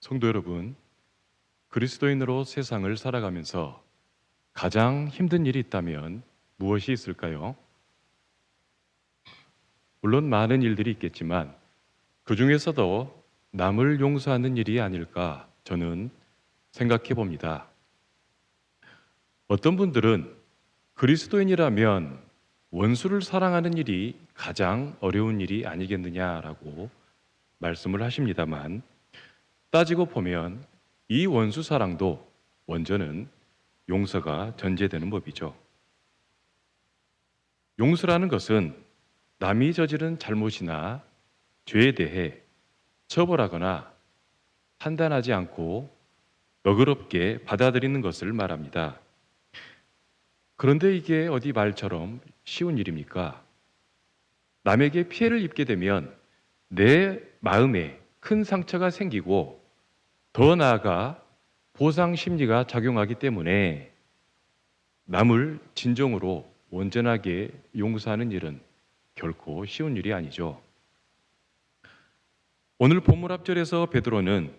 성도 여러분, 그리스도인으로 세상을 살아가면서 가장 힘든 일이 있다면 무엇이 있을까요? 물론 많은 일들이 있겠지만 그 중에서도 남을 용서하는 일이 아닐까 저는 생각해 봅니다. 어떤 분들은 그리스도인이라면 원수를 사랑하는 일이 가장 어려운 일이 아니겠느냐라고 말씀을 하십니다만 따지고 보면 이 원수 사랑도 원전은 용서가 전제되는 법이죠. 용서라는 것은 남이 저지른 잘못이나 죄에 대해 처벌하거나 판단하지 않고 너그럽게 받아들이는 것을 말합니다. 그런데 이게 어디 말처럼 쉬운 일입니까? 남에게 피해를 입게 되면 내 마음에 큰 상처가 생기고 더 나아가 보상 심리가 작용하기 때문에 남을 진정으로 온전하게 용서하는 일은 결코 쉬운 일이 아니죠. 오늘 본문 앞절에서 베드로는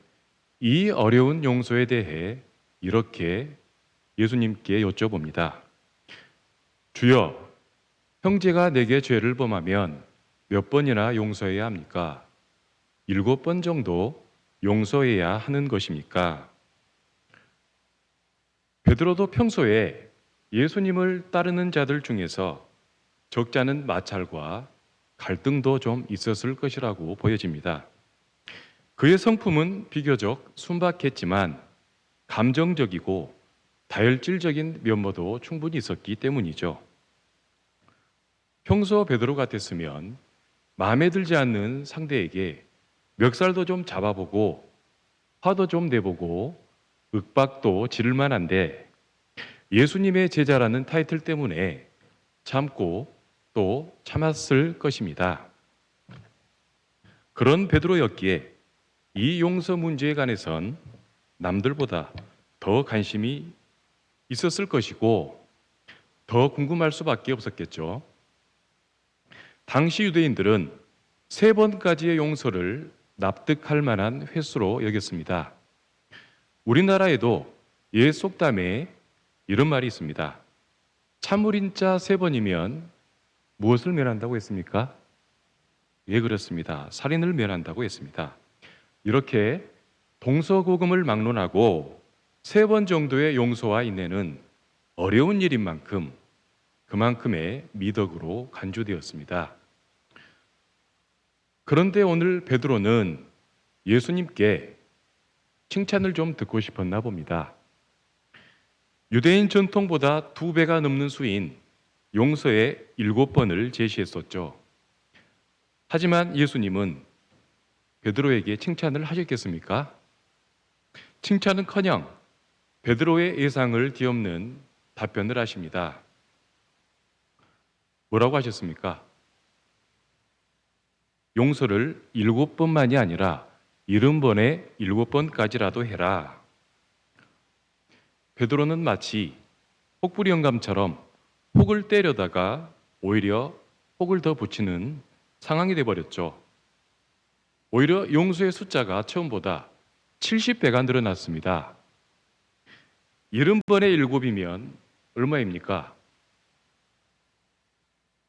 이 어려운 용서에 대해 이렇게 예수님께 여쭤봅니다. 주여, 형제가 내게 죄를 범하면 몇 번이나 용서해야 합니까? 7번 정도 용서해야 하는 것입니까? 베드로도 평소에 예수님을 따르는 자들 중에서 적잖은 마찰과 갈등도 좀 있었을 것이라고 보여집니다. 그의 성품은 비교적 순박했지만 감정적이고 다혈질적인 면모도 충분히 있었기 때문이죠. 평소 베드로 같았으면 마음에 들지 않는 상대에게 멱살도 좀 잡아보고 화도 좀 내보고 윽박도 지를 만한데 예수님의 제자라는 타이틀 때문에 참고 또 참았을 것입니다. 그런 베드로였기에 이 용서 문제에 관해선 남들보다 더 관심이 있었을 것이고 더 궁금할 수밖에 없었겠죠. 당시 유대인들은 3번까지의 용서를 납득할 만한 횟수로 여겼습니다. 우리나라에도 옛 속담에 이런 말이 있습니다. 참을인 자 3번이면 무엇을 면한다고 했습니까? 예, 그렇습니다. 살인을 면한다고 했습니다. 이렇게 동서고금을 막론하고 3번 정도의 용서와 인내는 어려운 일인 만큼 그만큼의 미덕으로 간주되었습니다. 그런데 오늘 베드로는 예수님께 칭찬을 좀 듣고 싶었나 봅니다. 유대인 전통보다 2배가 넘는 수인 용서의 7번을 제시했었죠. 하지만 예수님은 베드로에게 칭찬을 하셨겠습니까? 칭찬은커녕 베드로의 예상을 뒤엎는 답변을 하십니다. 뭐라고 하셨습니까? 용서를 7번만이 아니라 70번에 7번까지라도 해라. 베드로는 마치 혹부리 영감처럼 혹을 때려다가 오히려 혹을 더 붙이는 상황이 되어버렸죠. 오히려 용서의 숫자가 처음보다 70배가 늘어났습니다. 70번에 7이면 얼마입니까?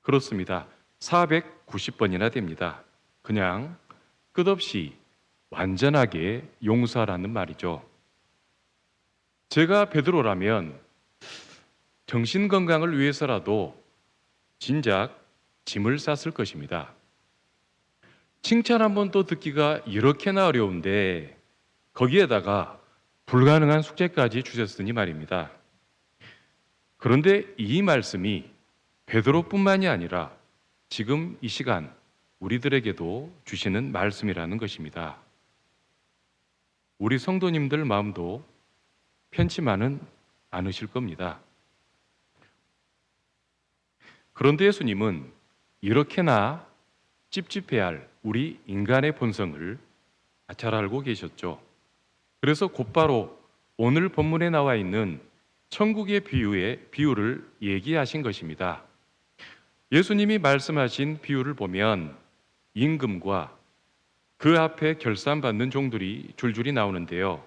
그렇습니다. 490번이나 됩니다. 그냥 끝없이 완전하게 용서하라는 말이죠. 제가 베드로라면 정신 건강을 위해서라도 진작 짐을 쌌을 것입니다. 칭찬 한 번 또 듣기가 이렇게나 어려운데 거기에다가 불가능한 숙제까지 주셨으니 말입니다. 그런데 이 말씀이 베드로뿐만이 아니라 지금 이 시간 우리들에게도 주시는 말씀이라는 것입니다. 우리 성도님들 마음도 편치만은 않으실 겁니다. 그런데 예수님은 이렇게나 찝찝해야 할 우리 인간의 본성을 잘 알고 계셨죠. 그래서 곧바로 오늘 본문에 나와 있는 천국의 비유를 얘기하신 것입니다. 예수님이 말씀하신 비유를 보면 임금과 그 앞에 결산받는 종들이 줄줄이 나오는데요.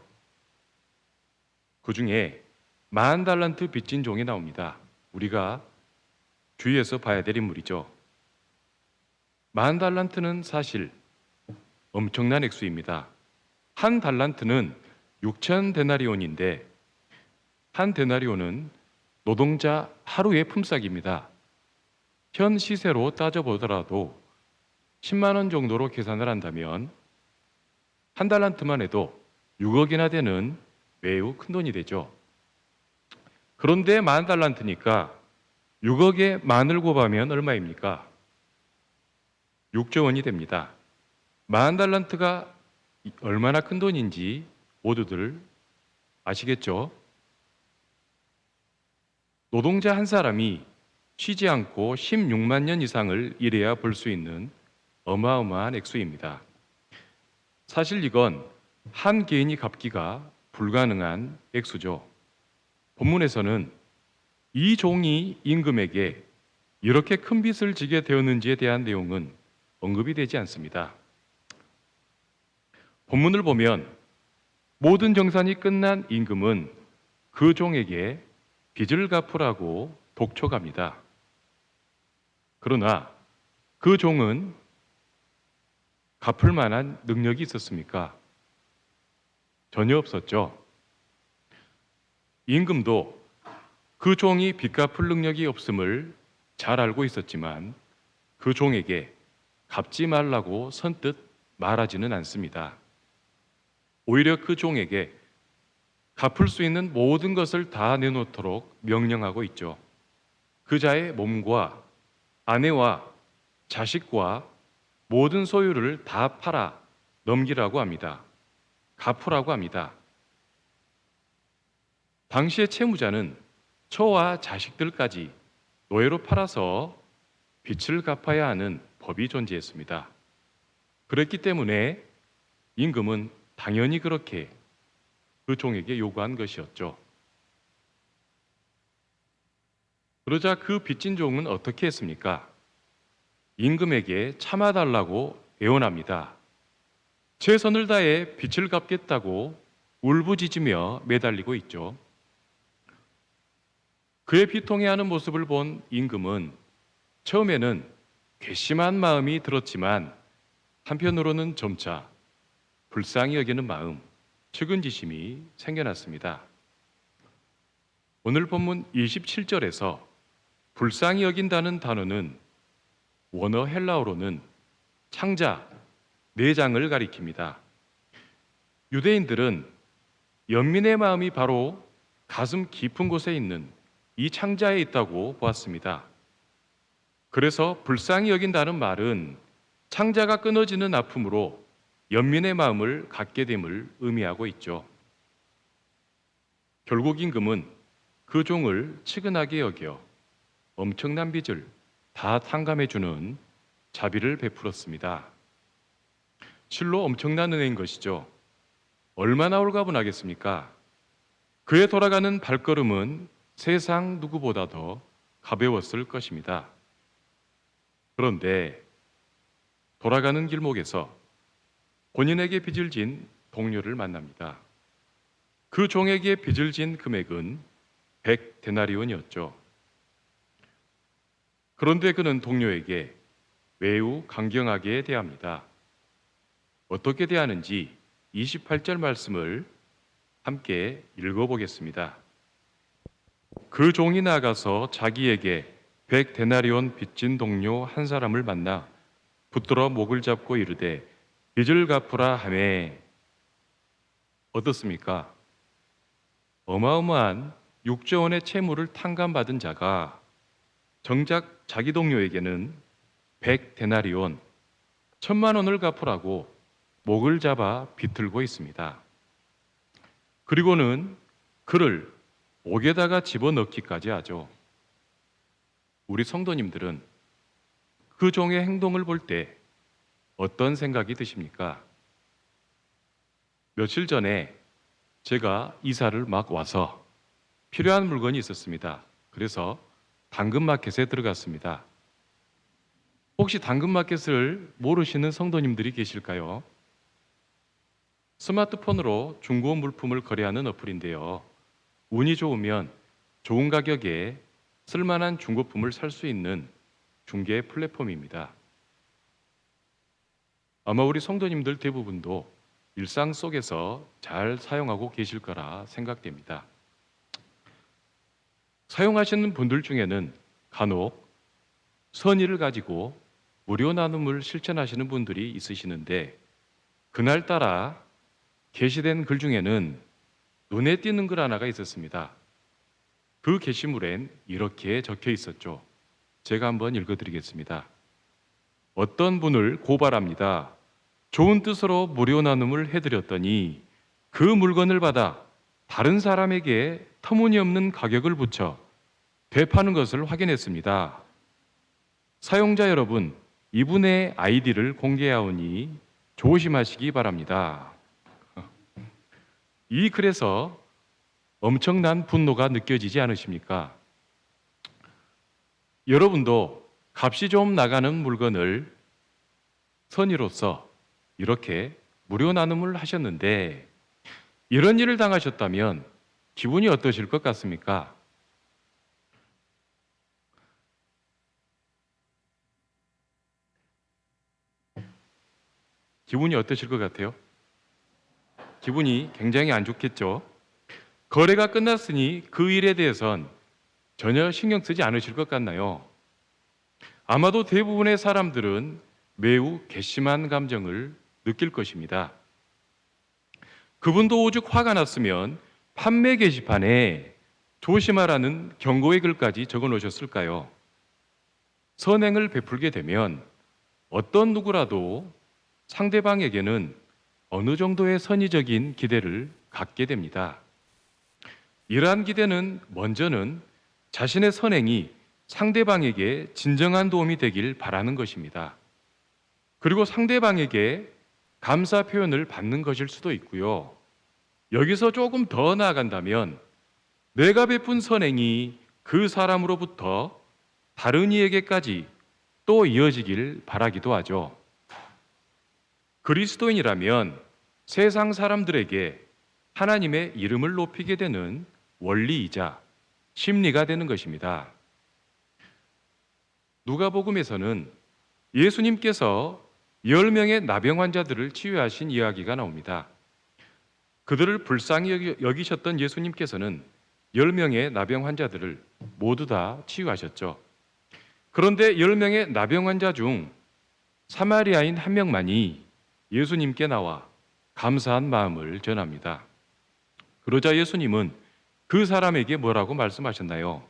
그 중에 10,000달란트 빚진 종이 나옵니다. 우리가 주의해서 봐야 될 인물이죠. 10,000달란트는 사실 엄청난 액수입니다. 한 달란트는 6,000데나리온인데 한 데나리온은 노동자 하루의 품삯입니다. 현 시세로 따져보더라도 10만 원 정도로 계산을 한다면 한 달란트만 해도 6억이나 되는 매우 큰 돈이 되죠. 그런데 10,000달란트니까 6억에 만을 곱하면 얼마입니까? 6조 원이 됩니다. 10,000달란트가 얼마나 큰 돈인지 모두들 아시겠죠? 노동자 한 사람이 쉬지 않고 16만 년 이상을 일해야 벌 수 있는 어마어마한 액수입니다. 사실 이건 한 개인이 갚기가 불가능한 액수죠. 본문에서는 이 종이 임금에게 이렇게 큰 빚을 지게 되었는지에 대한 내용은 언급이 되지 않습니다. 본문을 보면 모든 정산이 끝난 임금은 그 종에게 빚을 갚으라고 독촉합니다. 그러나 그 종은 갚을 만한 능력이 있었습니까? 전혀 없었죠. 임금도 그 종이 빚 갚을 능력이 없음을 잘 알고 있었지만 그 종에게 갚지 말라고 선뜻 말하지는 않습니다. 오히려 그 종에게 갚을 수 있는 모든 것을 다 내놓도록 명령하고 있죠. 그자의 몸과 아내와 자식과 모든 소유를 다 팔아 넘기라고 합니다. 갚으라고 합니다. 당시의 채무자는 처와 자식들까지 노예로 팔아서 빚을 갚아야 하는 법이 존재했습니다. 그랬기 때문에 임금은 당연히 그렇게 그 종에게 요구한 것이었죠. 그러자 그 빚진 종은 어떻게 했습니까? 임금에게 참아달라고 애원합니다. 최선을 다해 빚을 갚겠다고 울부짖으며 매달리고 있죠. 그의 비통해하는 모습을 본 임금은 처음에는 괘씸한 마음이 들었지만 한편으로는 점차 불쌍히 여기는 마음, 측은지심이 생겨났습니다. 오늘 본문 27절에서 불쌍히 여긴다는 단어는 원어 헬라어로는 창자, 내장을 가리킵니다. 유대인들은 연민의 마음이 바로 가슴 깊은 곳에 있는 이 창자에 있다고 보았습니다. 그래서 불쌍히 여긴다는 말은 창자가 끊어지는 아픔으로 연민의 마음을 갖게 됨을 의미하고 있죠. 결국 임금은 그 종을 측은하게 여겨 엄청난 빚을 다 탕감해주는 자비를 베풀었습니다. 실로 엄청난 은혜인 것이죠. 얼마나 홀가분하겠습니까? 그의 돌아가는 발걸음은 세상 누구보다 더 가벼웠을 것입니다. 그런데 돌아가는 길목에서 본인에게 빚을 진 동료를 만납니다. 그 종에게 빚을 진 금액은 100데나리온이었죠. 그런데 그는 동료에게 매우 강경하게 대합니다. 어떻게 대하는지 28절 말씀을 함께 읽어보겠습니다. 그 종이 나가서 자기에게 100데나리온 빚진 동료 한 사람을 만나 붙들어 목을 잡고 이르되 빚을 갚으라 하매 어떻습니까? 어마어마한 6조 원의 채무를 탕감받은 자가 정작 자기 동료에게는 100데나리온 1,000만 원을 갚으라고 목을 잡아 비틀고 있습니다. 그리고는 그를 옥에다가 집어넣기까지 하죠. 우리 성도님들은 그 종의 행동을 볼 때 어떤 생각이 드십니까? 며칠 전에 제가 이사를 막 와서 필요한 물건이 있었습니다. 그래서 당근마켓에 들어갔습니다. 혹시 당근마켓을 모르시는 성도님들이 계실까요? 스마트폰으로 중고 물품을 거래하는 어플인데요. 운이 좋으면 좋은 가격에 쓸만한 중고품을 살 수 있는 중개 플랫폼입니다. 아마 우리 성도님들 대부분도 일상 속에서 잘 사용하고 계실 거라 생각됩니다. 사용하시는 분들 중에는 간혹 선의를 가지고 무료 나눔을 실천하시는 분들이 있으시는데, 그날따라 게시된 글 중에는 눈에 띄는 글 하나가 있었습니다. 그 게시물엔 이렇게 적혀 있었죠. 제가 한번 읽어드리겠습니다. 어떤 분을 고발합니다. 좋은 뜻으로 무료 나눔을 해드렸더니 그 물건을 받아 다른 사람에게 터무니없는 가격을 붙여 되파는 것을 확인했습니다. 사용자 여러분, 이분의 아이디를 공개하오니 조심하시기 바랍니다. 이 글에서 엄청난 분노가 느껴지지 않으십니까? 여러분도 값이 좀 나가는 물건을 선의로서 이렇게 무료 나눔을 하셨는데, 이런 일을 당하셨다면 기분이 어떠실 것 같습니까? 기분이 어떠실 것 같아요? 기분이 굉장히 안 좋겠죠? 거래가 끝났으니 그 일에 대해선 전혀 신경 쓰지 않으실 것 같나요? 아마도 대부분의 사람들은 매우 괘씸한 감정을 느낄 것입니다. 그분도 오죽 화가 났으면 판매 게시판에 조심하라는 경고의 글까지 적어 놓으셨을까요? 선행을 베풀게 되면 어떤 누구라도 상대방에게는 어느 정도의 선의적인 기대를 갖게 됩니다. 이러한 기대는 먼저는 자신의 선행이 상대방에게 진정한 도움이 되길 바라는 것입니다. 그리고 상대방에게 감사 표현을 받는 것일 수도 있고요. 여기서 조금 더 나아간다면 내가 베푼 선행이 그 사람으로부터 다른 이에게까지 또 이어지길 바라기도 하죠. 그리스도인이라면 세상 사람들에게 하나님의 이름을 높이게 되는 원리이자 심리가 되는 것입니다. 누가복음에서는 예수님께서 10명의 나병 환자들을 치유하신 이야기가 나옵니다. 그들을 불쌍히 여기셨던 예수님께서는 10명의 나병 환자들을 모두 다 치유하셨죠. 그런데 10명의 나병 환자 중 사마리아인 한 명만이 예수님께 나와 감사한 마음을 전합니다. 그러자 예수님은 그 사람에게 뭐라고 말씀하셨나요?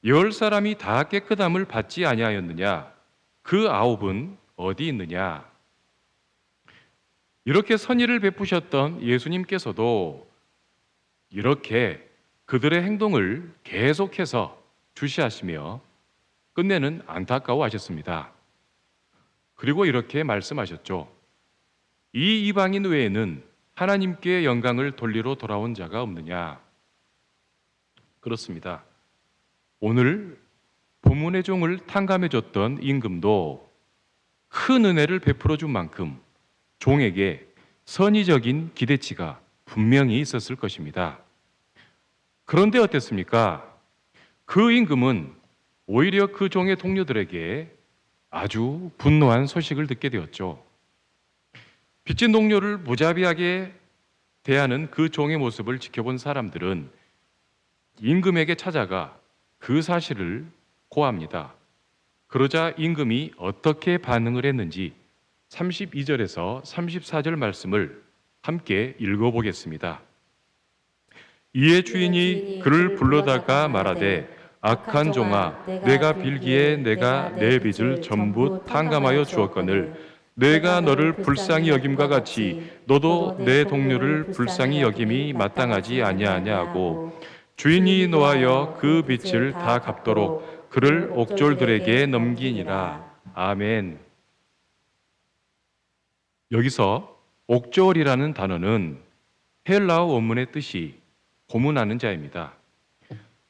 10사람이 다 깨끗함을 받지 아니하였느냐? 그 9은 어디 있느냐? 이렇게 선의를 베푸셨던 예수님께서도 이렇게 그들의 행동을 계속해서 주시하시며 끝내는 안타까워하셨습니다. 그리고 이렇게 말씀하셨죠. 이 이방인 외에는 하나님께 영광을 돌리러 돌아온 자가 없느냐? 그렇습니다. 오늘 본문의 종을 탕감해줬던 임금도 큰 은혜를 베풀어 준 만큼 종에게 선의적인 기대치가 분명히 있었을 것입니다. 그런데 어땠습니까? 그 임금은 오히려 그 종의 동료들에게 아주 분노한 소식을 듣게 되었죠. 빚진 동료를 무자비하게 대하는 그 종의 모습을 지켜본 사람들은 임금에게 찾아가 그 사실을 고합니다. 그러자 임금이 어떻게 반응을 했는지 32절에서 34절 말씀을 함께 읽어보겠습니다. 이에 주인이 그를 불러다가 말하되 악한 종아, 내가 빌기에 내가 내 빚을 전부 탕감하여 주었거늘 내가 너를 불쌍히 여김과 같이 너도 내 동료를 불쌍히 여김이 마땅하지 아니하냐 하고 주인이 노하여 그 빚을 다 갚도록 그를 옥졸들에게 넘기니라. 아멘. 여기서 옥졸이라는 단어는 헬라어 원문의 뜻이 고문하는 자입니다.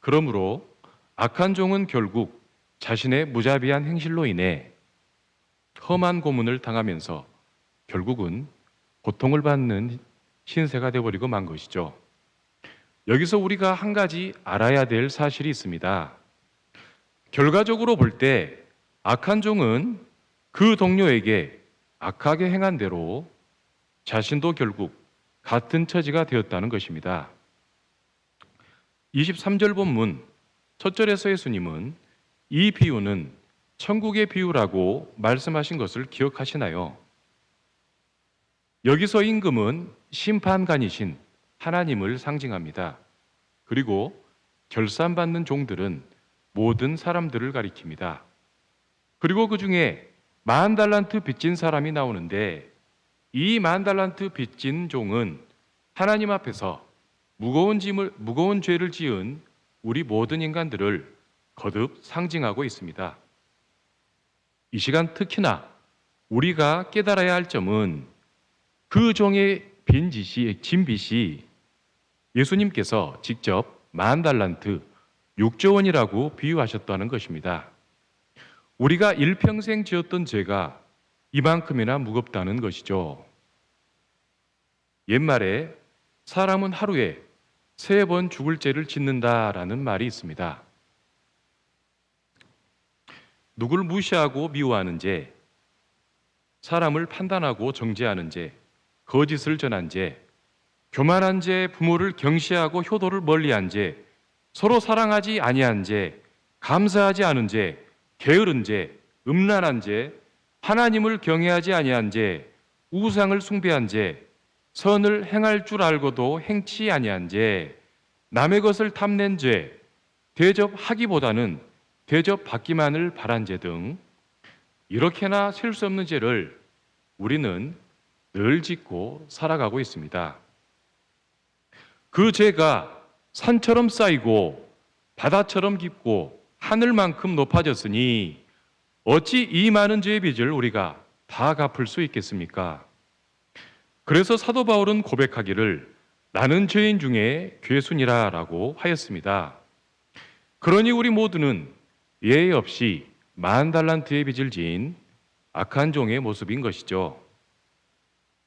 그러므로 악한 종은 결국 자신의 무자비한 행실로 인해 험한 고문을 당하면서 결국은 고통을 받는 신세가 되어버리고 만 것이죠. 여기서 우리가 한 가지 알아야 될 사실이 있습니다. 결과적으로 볼 때 악한 종은 그 동료에게 악하게 행한 대로 자신도 결국 같은 처지가 되었다는 것입니다. 23절 본문 첫 절에서 예수님은 이 비유는 천국의 비유라고 말씀하신 것을 기억하시나요? 여기서 임금은 심판관이신 하나님을 상징합니다. 그리고 결산받는 종들은 모든 사람들을 가리킵니다. 그리고 그 중에 10,000달란트 빚진 사람이 나오는데 이 10,000달란트 빚진 종은 하나님 앞에서 무거운 죄를 지은 우리 모든 인간들을 거듭 상징하고 있습니다. 이 시간 특히나 우리가 깨달아야 할 점은 그 종의 진 빚이 예수님께서 직접 10,000달란트 6조 원이라고 비유하셨다는 것입니다. 우리가 일평생 지었던 죄가 이만큼이나 무겁다는 것이죠. 옛말에 사람은 하루에 3번 죽을 죄를 짓는다라는 말이 있습니다. 누굴 무시하고 미워하는 죄, 사람을 판단하고 정죄하는 죄, 거짓을 전한 죄, 교만한 죄, 부모를 경시하고 효도를 멀리한 죄, 서로 사랑하지 아니한 죄, 감사하지 않은 죄, 게으른 죄, 음란한 죄, 하나님을 경외하지 아니한 죄, 우상을 숭배한 죄, 선을 행할 줄 알고도 행치 아니한 죄, 남의 것을 탐낸 죄, 대접하기보다는 대접받기만을 바란 죄 등 이렇게나 셀 수 없는 죄를 우리는 늘 짓고 살아가고 있습니다. 그 죄가 산처럼 쌓이고 바다처럼 깊고 하늘만큼 높아졌으니 어찌 이 많은 죄의 빚을 우리가 다 갚을 수 있겠습니까? 그래서 사도 바울은 고백하기를 나는 죄인 중에 괴순이라 라고 하였습니다. 그러니 우리 모두는 예의 없이 10,000달란트의 빚을 지은 악한 종의 모습인 것이죠.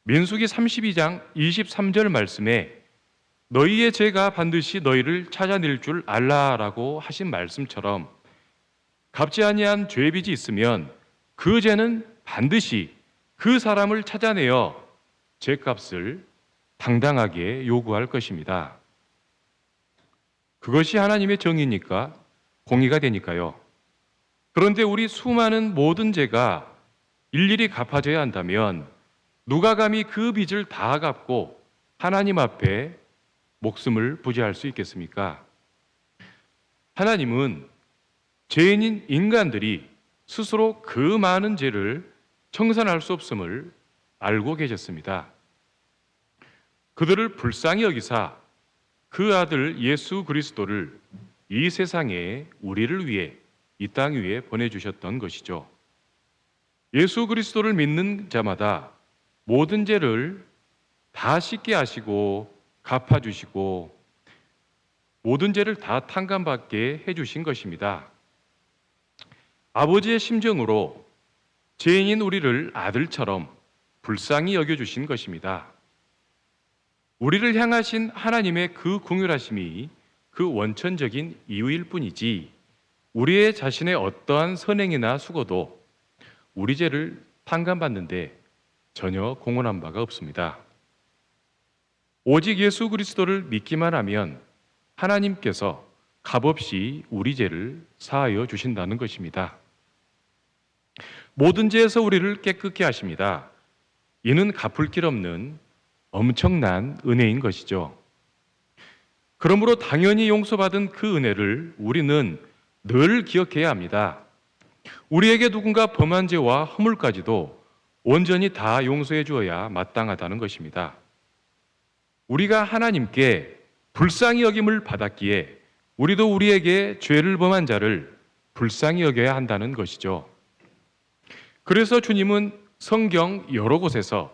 민수기 32장 23절 말씀에 너희의 죄가 반드시 너희를 찾아낼 줄 알라라고 하신 말씀처럼 갚지 아니한 죄빚이 있으면 그 죄는 반드시 그 사람을 찾아내어 죄값을 당당하게 요구할 것입니다. 그것이 하나님의 정의니까 공의가 되니까요. 그런데 우리 수많은 모든 죄가 일일이 갚아져야 한다면 누가 감히 그 빚을 다 갚고 하나님 앞에 목숨을 부지할 수 있겠습니까? 하나님은 죄인인 인간들이 스스로 그 많은 죄를 청산할 수 없음을 알고 계셨습니다. 그들을 불쌍히 여기사 그 아들 예수 그리스도를 이 세상에 우리를 위해 이 땅 위에 보내주셨던 것이죠. 예수 그리스도를 믿는 자마다 모든 죄를 다 씻게 하시고 갚아주시고 모든 죄를 다 탕감받게 해주신 것입니다. 아버지의 심정으로 죄인인 우리를 아들처럼 불쌍히 여겨주신 것입니다. 우리를 향하신 하나님의 그 긍휼하심이 그 원천적인 이유일 뿐이지 우리의 자신의 어떠한 선행이나 수고도 우리 죄를 탕감받는데 전혀 공헌한 바가 없습니다. 오직 예수 그리스도를 믿기만 하면 하나님께서 값없이 우리 죄를 사하여 주신다는 것입니다. 모든 죄에서 우리를 깨끗게 하십니다. 이는 갚을 길 없는 엄청난 은혜인 것이죠. 그러므로 당연히 용서받은 그 은혜를 우리는 늘 기억해야 합니다. 우리에게 누군가 범한 죄와 허물까지도 온전히 다 용서해 주어야 마땅하다는 것입니다. 우리가 하나님께 불쌍히 여김을 받았기에 우리도 우리에게 죄를 범한 자를 불쌍히 여겨야 한다는 것이죠. 그래서 주님은 성경 여러 곳에서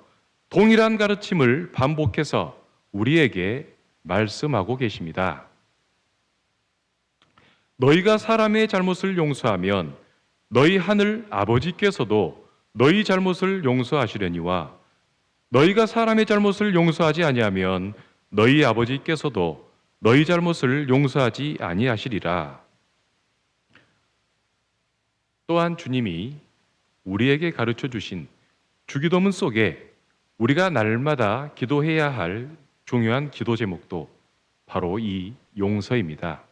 동일한 가르침을 반복해서 우리에게 말씀하고 계십니다. 너희가 사람의 잘못을 용서하면 너희 하늘 아버지께서도 너희 잘못을 용서하시려니와 너희가 사람의 잘못을 용서하지 아니하면 너희 아버지께서도 너희 잘못을 용서하지 아니하시리라. 또한 주님이 우리에게 가르쳐 주신 주기도문 속에 우리가 날마다 기도해야 할 중요한 기도 제목도 바로 이 용서입니다.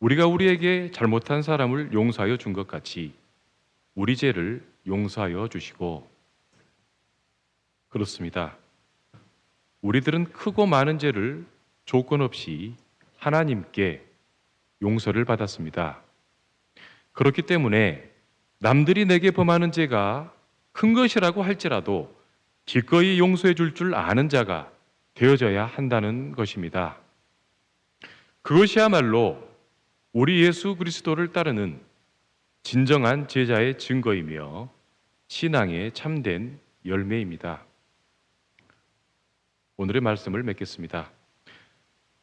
우리가 우리에게 잘못한 사람을 용서하여 준 것 같이 우리 죄를 용서하여 주시고, 그렇습니다. 우리들은 크고 많은 죄를 조건 없이 하나님께 용서를 받았습니다. 그렇기 때문에 남들이 내게 범하는 죄가 큰 것이라고 할지라도 기꺼이 용서해 줄 아는 자가 되어져야 한다는 것입니다. 그것이야말로 우리 예수 그리스도를 따르는 진정한 제자의 증거이며 신앙의 참된 열매입니다. 오늘의 말씀을 맺겠습니다.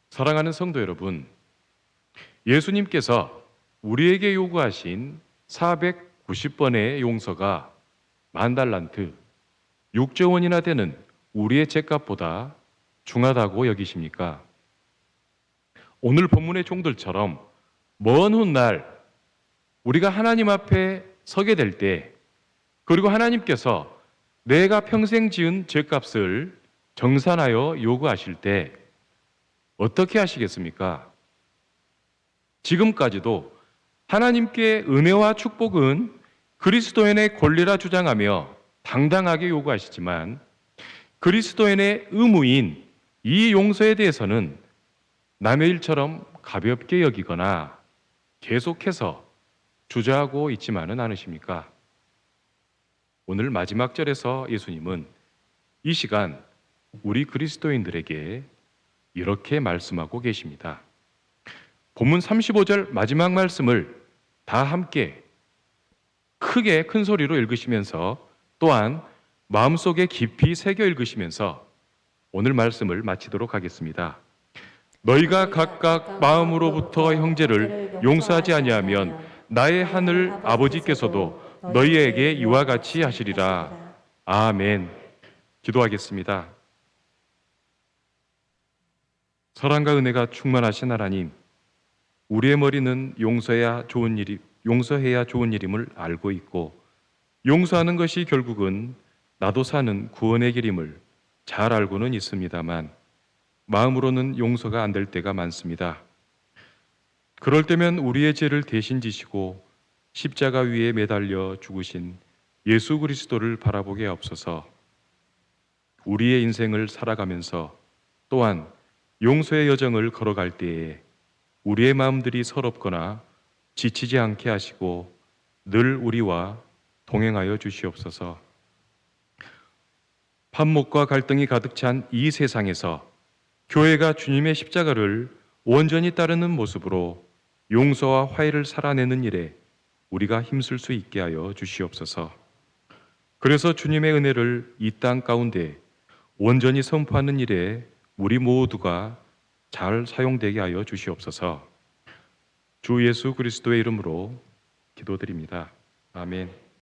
사랑하는 성도 여러분, 예수님께서 우리에게 요구하신 490번의 용서가 10,000달란트, 6조 원이나 되는 우리의 죄값보다 중하다고 여기십니까? 오늘 본문의 종들처럼 먼 훗날 우리가 하나님 앞에 서게 될 때, 그리고 하나님께서 내가 평생 지은 죄값을 정산하여 요구하실 때 어떻게 하시겠습니까? 지금까지도 하나님께 은혜와 축복은 그리스도인의 권리라 주장하며 당당하게 요구하시지만, 그리스도인의 의무인 이 용서에 대해서는 남의 일처럼 가볍게 여기거나 계속해서 주저하고 있지만은 않으십니까? 오늘 마지막 절에서 예수님은 이 시간 우리 그리스도인들에게 이렇게 말씀하고 계십니다. 본문 35절 마지막 말씀을 다 함께 크게 큰 소리로 읽으시면서, 또한 마음속에 깊이 새겨 읽으시면서 오늘 말씀을 마치도록 하겠습니다. 너희가 각각 마음으로부터 형제를 용서하지 아니하면 나의 하늘 아버지께서도 너희에게 이와 같이 하시리라. 아멘. 기도하겠습니다. 사랑과 은혜가 충만하신 하나님, 우리의 머리는 용서해야 좋은 일임을 알고 있고, 용서하는 것이 결국은 나도 사는 구원의 길임을 잘 알고는 있습니다만, 마음으로는 용서가 안 될 때가 많습니다. 그럴 때면 우리의 죄를 대신 지시고 십자가 위에 매달려 죽으신 예수 그리스도를 바라보게 하옵소서. 우리의 인생을 살아가면서 또한 용서의 여정을 걸어갈 때에 우리의 마음들이 서럽거나 지치지 않게 하시고 늘 우리와 동행하여 주시옵소서. 판목과 갈등이 가득 찬 이 세상에서 교회가 주님의 십자가를 온전히 따르는 모습으로 용서와 화해를 살아내는 일에 우리가 힘쓸 수 있게 하여 주시옵소서. 그래서 주님의 은혜를 이 땅 가운데 온전히 선포하는 일에 우리 모두가 잘 사용되게 하여 주시옵소서. 주 예수 그리스도의 이름으로 기도드립니다. 아멘.